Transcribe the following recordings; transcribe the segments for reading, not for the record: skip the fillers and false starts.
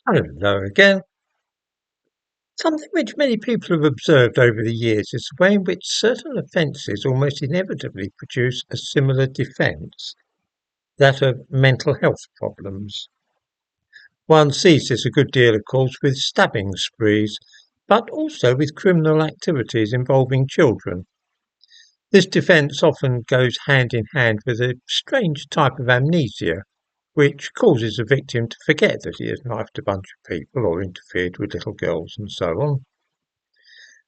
Hello again. Something which many people have observed over the years is the way in which certain offences almost inevitably produce a similar defence, that of mental health problems. One sees this a good deal, of course, with stabbing sprees, but also with criminal activities involving children. This defence often goes hand in hand with a strange type of amnesia, which causes the victim to forget that he has knifed a bunch of people or interfered with little girls and so on.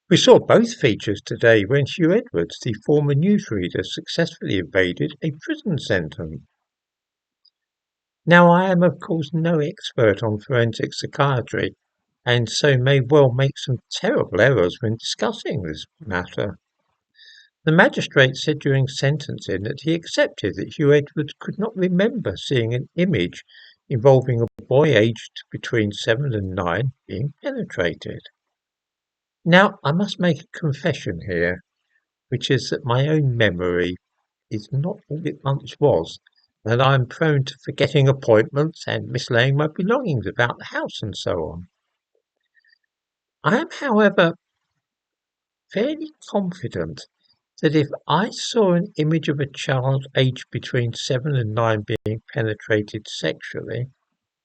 We saw both features today when Huw Edwards, the former newsreader, successfully evaded a prison sentence. Now, I am, of course, no expert on forensic psychiatry, and so may well make some terrible errors when discussing this matter. The magistrate said during sentencing that he accepted that Huw Edwards could not remember seeing an image involving a boy aged between 7 and 9 being penetrated. Now, I must make a confession here, which is that my own memory is not all it once was, and I am prone to forgetting appointments and mislaying my belongings about the house and so on. I am, however, fairly confident that if I saw an image of a child aged between 7 and 9 being penetrated sexually,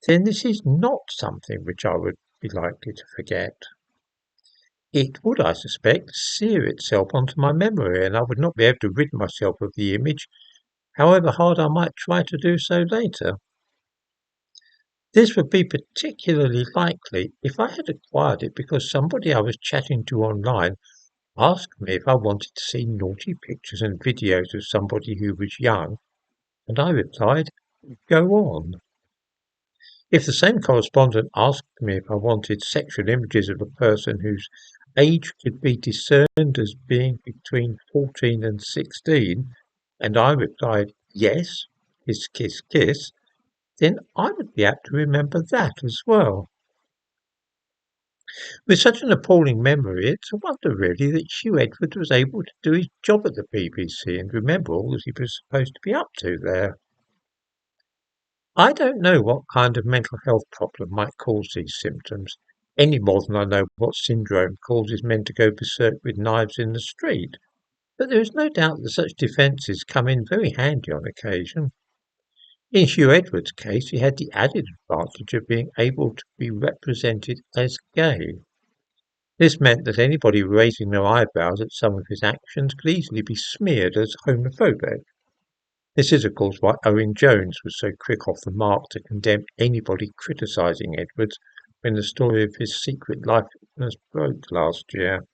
then this is not something which I would be likely to forget. It would, I suspect, sear itself onto my memory, and I would not be able to rid myself of the image, however hard I might try to do so later. This would be particularly likely if I had acquired it because somebody I was chatting to online asked me if I wanted to see naughty pictures and videos of somebody who was young, and I replied, "Go on." If the same correspondent asked me if I wanted sexual images of a person whose age could be discerned as being between 14 and 16, and I replied, "Yes, kiss, kiss, kiss," then I would be apt to remember that as well. With such an appalling memory, it's a wonder really that Huw Edwards was able to do his job at the BBC and remember all that he was supposed to be up to there. I don't know what kind of mental health problem might cause these symptoms, any more than I know what syndrome causes men to go berserk with knives in the street, but there is no doubt that such defences come in very handy on occasion. In Huw Edwards' case, he had the added advantage of being able to be represented as gay. This meant that anybody raising their eyebrows at some of his actions could easily be smeared as homophobic. This is, of course, why Owen Jones was so quick off the mark to condemn anybody criticising Edwards when the story of his secret life broke last year.